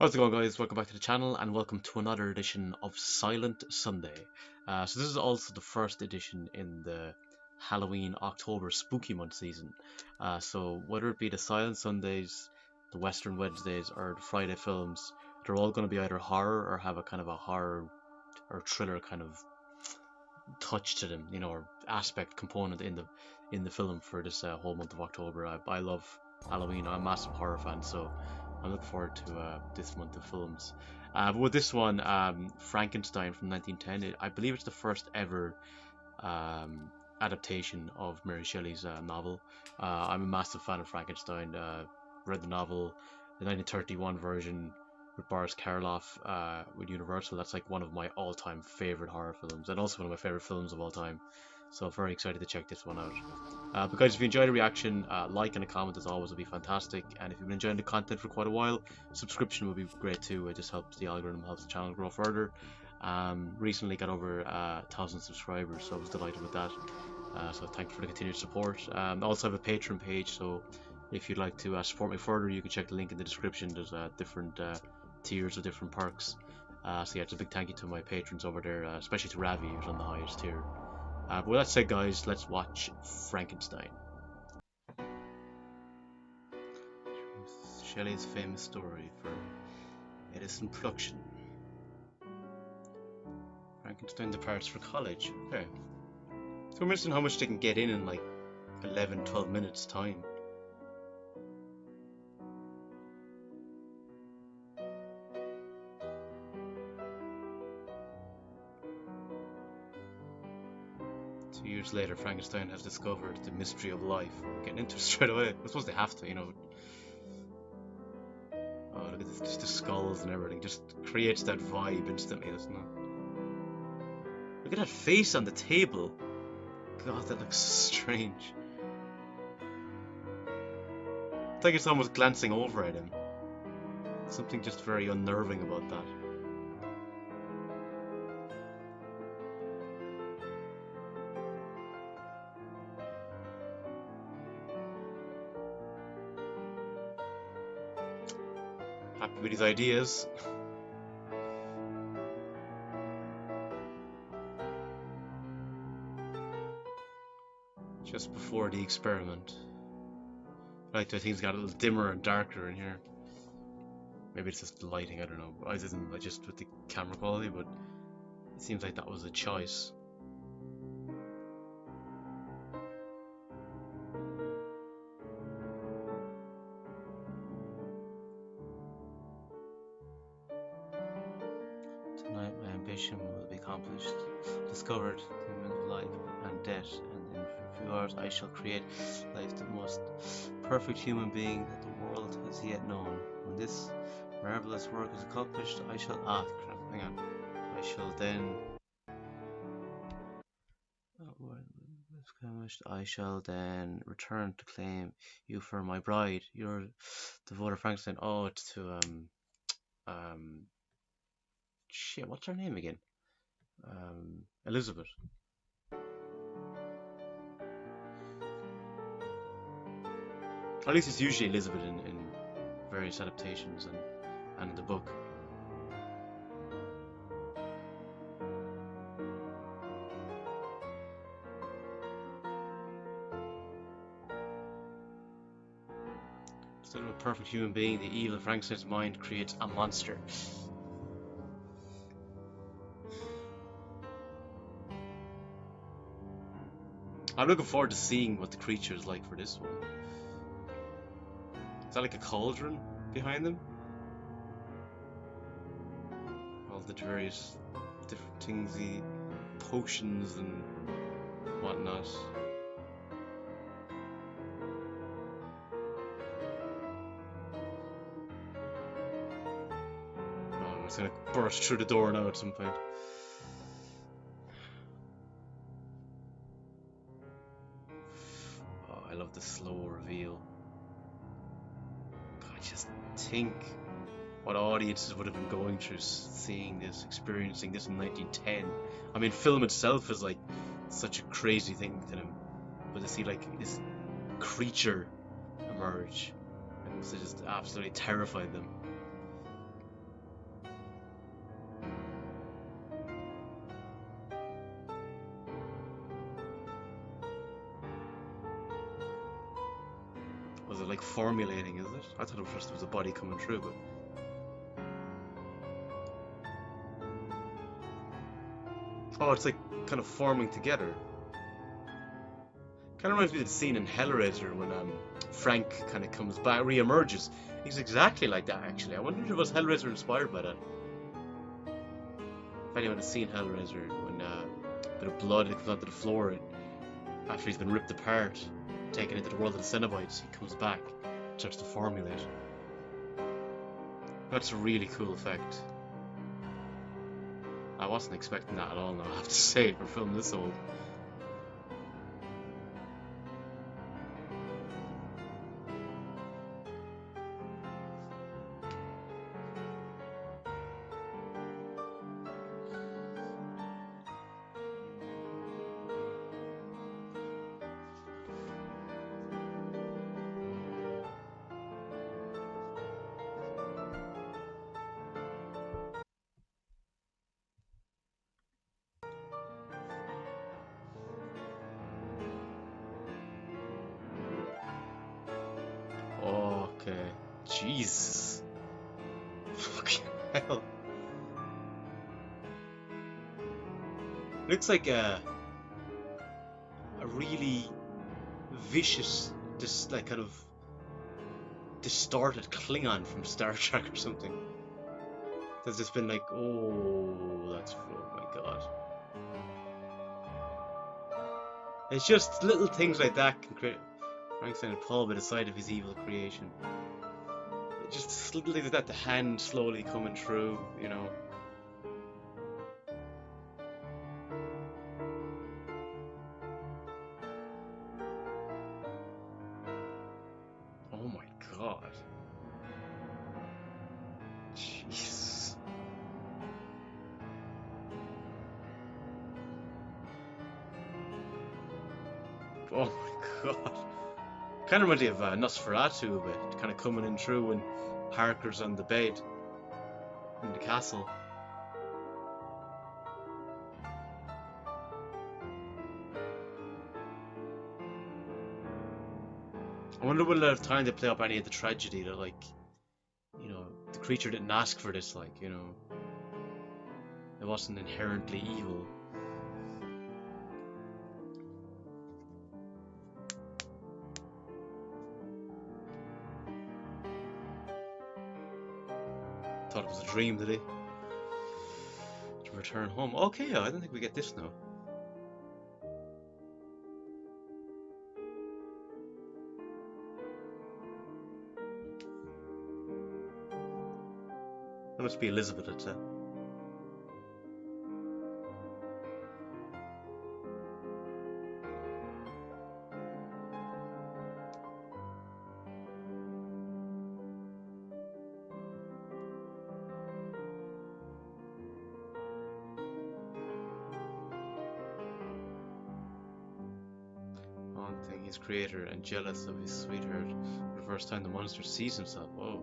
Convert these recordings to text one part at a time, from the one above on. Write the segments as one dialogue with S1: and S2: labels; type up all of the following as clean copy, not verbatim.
S1: How's it going, guys? Welcome back to the channel and welcome to another edition of Silent Sunday. So this is also the first edition in the Halloween October spooky month season. So whether it be the Silent Sundays, the Western Wednesdays or the Friday films, they're all going to be either horror or have a kind of a horror or thriller kind of touch to them, or aspect component in the film for this whole month of October. I love Halloween. I'm a massive horror fan, so I'm looking forward to this month of films. But with this one, Frankenstein from 1910, I believe it's the first ever adaptation of Mary Shelley's novel. I'm a massive fan of Frankenstein. Read the novel, the 1931 version with Boris Karloff with Universal. That's like one of my all-time favorite horror films, and also one of my favorite films of all time. So I'm very excited to check this one out. But guys, if you enjoyed the reaction, like and a comment as always would be fantastic. And if you've been enjoying the content for quite a while, subscription would be great too. It just helps the algorithm, helps the channel grow further. Recently got over 1,000 subscribers, so I was delighted with that. So thank you for the continued support. I also have a Patreon page, so if you'd like to support me further, you can check the link in the description. There's different tiers of different perks. So yeah, it's a big thank you to my patrons over there, especially to Ravi, who's on the highest tier. But with that said, guys, let's watch Frankenstein. Shelley's famous story for Edison production. Frankenstein departs for college. Okay. So I'm interested in how much they can get in like 11-12 minutes time. Years later, Frankenstein has discovered the mystery of life. We're getting into it straight away. I suppose they have to, Oh, look at this, just the skulls and everything. Just creates that vibe instantly, doesn't it? Look at that face on the table. God, that looks strange. It's like it's almost glancing over at him. Something just very unnerving about that. Happy with his ideas. Just before the experiment. I think it's got a little dimmer and darker in here. Maybe it's just the lighting, I don't know. I didn't just with the camera quality, but it seems like that was a choice. Tonight my ambition will be accomplished, discovered the meaning of life and death, and in a few hours I shall create life the most perfect human being that the world has yet known. When this marvelous work is accomplished, I shall hang on. I shall then I shall then return to claim you for my bride. You're devoted Frankenstein. Oh, it's to shit, what's her name again? Elizabeth. At least it's usually Elizabeth in various adaptations and in the book. Instead of a perfect human being, the evil of Frankenstein's mind creates a monster. I'm looking forward to seeing what the creature is like for this one. Is that like a cauldron behind them? All the various different things, the potions and whatnot. Oh, it's gonna burst through the door now at some point. I love the slow reveal. God, just think what audiences would have been going through seeing this, experiencing this in 1910. I mean, film itself is like such a crazy thing to them, but to see like this creature emerge, it must have just absolutely terrified them. it like formulating, is it? I thought it was just was a body coming through, but... Oh, it's like kind of forming together. Kind of reminds me of the scene in Hellraiser when Frank kind of comes back, re-emerges. He's exactly like that, actually. I wonder if it was Hellraiser inspired by that. If anyone has seen Hellraiser, when a bit of blood comes onto the floor after he's been ripped apart, taken into the world of the Cenobites, he comes back, starts to formulate. That's a really cool effect. I wasn't expecting that at all, now I have to say, for a film this old. Okay. Jesus. Fucking hell. Looks like a really vicious, like kind of distorted Klingon from Star Trek or something. There's just been like, oh, oh my god. It's just little things like that can create Frankenstein and Paul by the side of his evil creation. Just little things like that, the hand slowly coming through, you know. Oh my god. Jeez. Oh my god. Kind of reminds me of Nosferatu a bit, kind of coming in through when Harker's on the bed in the castle. I wonder will there time they play up any of the tragedy that, like, you know, the creature didn't ask for this, like, you know, it wasn't inherently evil. Thought it was a dream, did he? To return home. Okay, I don't think we get this now. That must be Elizabeth, I'd say. Haunting his creator and jealous of his sweetheart for the first time the monster sees himself. Oh.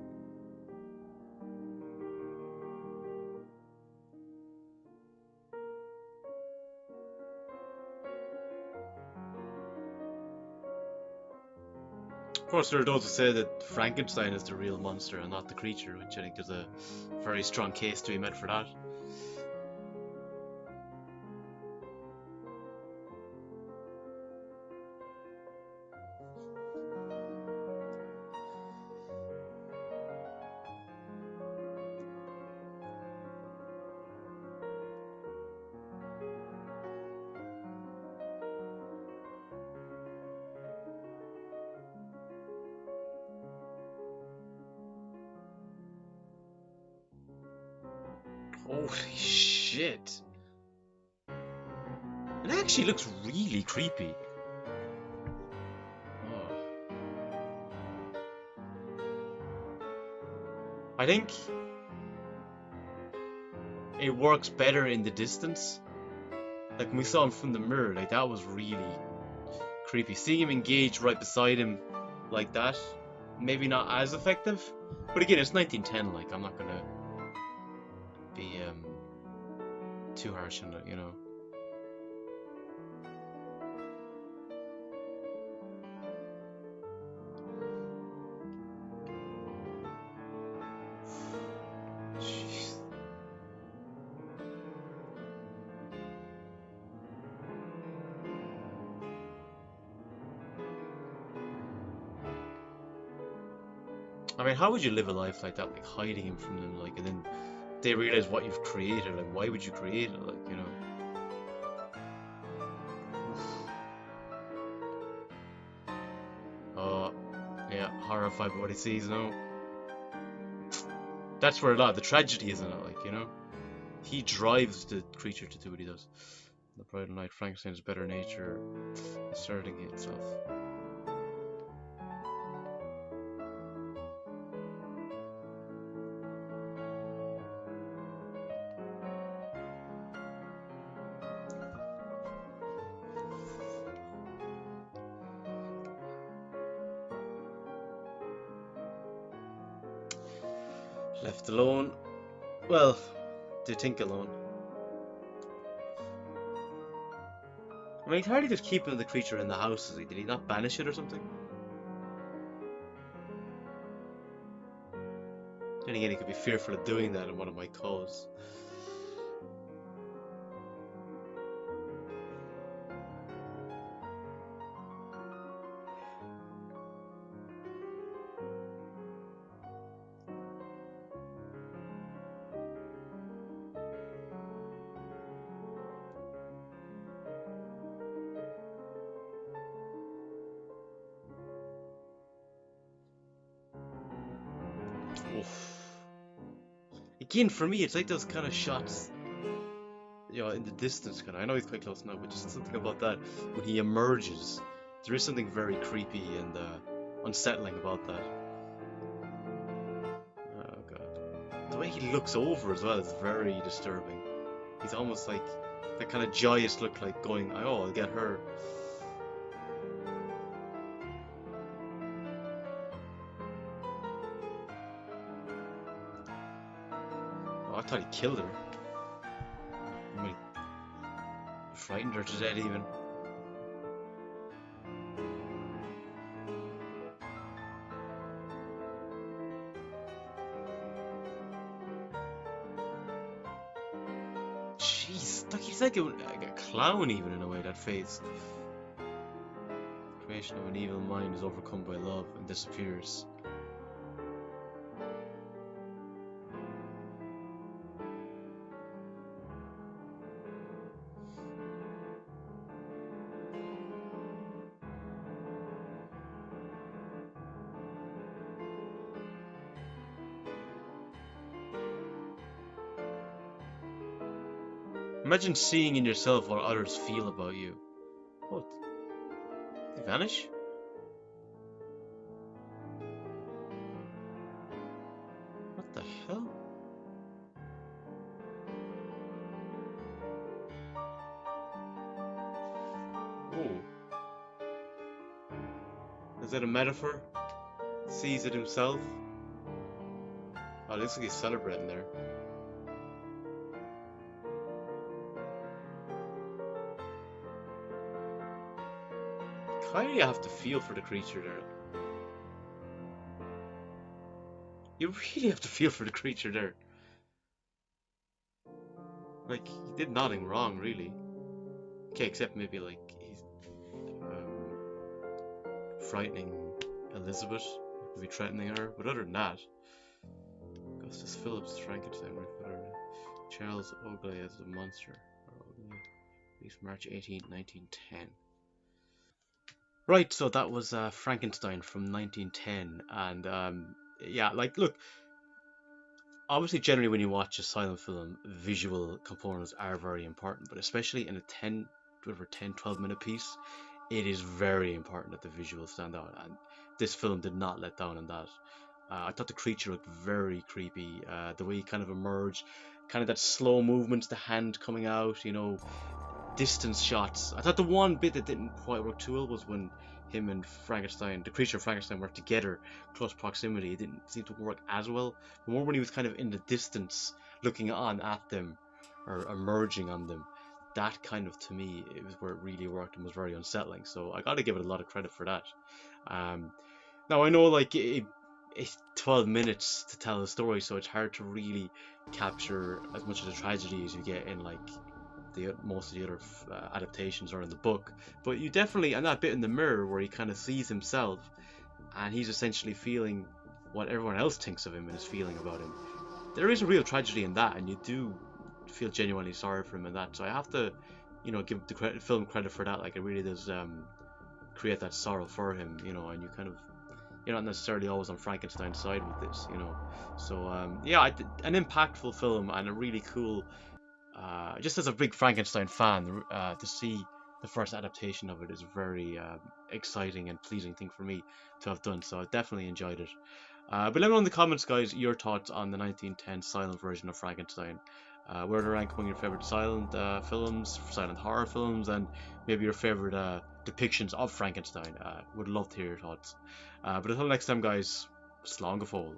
S1: Of course, there are those who say that Frankenstein is the real monster and not the creature, which I think there's a very strong case to be made for that. Holy shit. It actually looks really creepy. Oh. I think it works better in the distance. Like when we saw him from the mirror, like that was really creepy. Seeing him engage right beside him like that, maybe not as effective. But again, it's 1910, like I'm not gonna be too harsh on it, you know. I mean, how would you live a life like that, like hiding him from them, like, and then they realize what you've created? Like, why would you create it? Like, you know. Oh, yeah, horrified by what he sees now. That's where a lot of the tragedy is in it, like, you know. He drives the creature to do what he does. The Bride of Night, Frankenstein's better nature asserting itself. Left alone. Well, do you think alone? I mean, he's hardly just keeping the creature in the house, is he? Did he not banish it or something? Then again, he could be fearful of doing that and what it might cause. Oof. Again, for me, it's like those kind of shots, you know, in the distance. Kind of. I know he's quite close now, but just something about that when he emerges, there is something very creepy and unsettling about that. Oh god, the way he looks over as well is very disturbing. He's almost like that kind of joyous look, like going, "Oh, I'll get her." Oh, I thought he killed her. I mean, frightened her to death even. Jeez, like he's like a clown even in a way, that face. Creation of an evil mind is overcome by love and disappears. Imagine seeing in yourself what others feel about you. What? They vanish? What the hell? Oh. Is that a metaphor? Sees it himself? Oh, it looks like he's celebrating there. Kinda you have to feel for the creature there. You really have to feel for the creature there. Like, he did nothing wrong, really. Okay, except maybe, like, he's frightening Elizabeth, maybe threatening her, but other than that, Augustus Phillips, Frankenstein, Charles Oakley as the monster. Released March 18th, 1910. Right, so that was Frankenstein from 1910, and yeah, like, look, obviously, generally when you watch a silent film, visual components are very important, but especially in a 10, whatever, 10, 12-minute piece, it is very important that the visuals stand out, and this film did not let down on that. I thought the creature looked very creepy, the way he kind of emerged, kind of that slow movements, the hand coming out, you know, distance shots. I thought the one bit that didn't quite work too well was when him and Frankenstein, the creature of Frankenstein, worked together, close proximity. It didn't seem to work as well. But more when he was kind of in the distance, looking on at them, or emerging on them. That kind of, to me, it was where it really worked and was very unsettling. So I got to give it a lot of credit for that. Now I know, like, it's 12 minutes to tell a story, so it's hard to really capture as much of the tragedy as you get in, like, most of the other adaptations are in the book, but you definitely, and that bit in the mirror where he kind of sees himself and he's essentially feeling what everyone else thinks of him and his feeling about him. There is a real tragedy in that, and you do feel genuinely sorry for him in that. So I have to, give the film credit for that. Like it really does create that sorrow for him, and you kind of you're not necessarily always on Frankenstein's side with this. So yeah, an impactful film and a really cool. Just as a big Frankenstein fan, to see the first adaptation of it is a very exciting and pleasing thing for me to have done. So I definitely enjoyed it. But let me know in the comments, guys, your thoughts on the 1910 silent version of Frankenstein. Where to rank among your favorite silent films, silent horror films, and maybe your favorite depictions of Frankenstein. Would love to hear your thoughts. But until next time, guys, slán go fóill.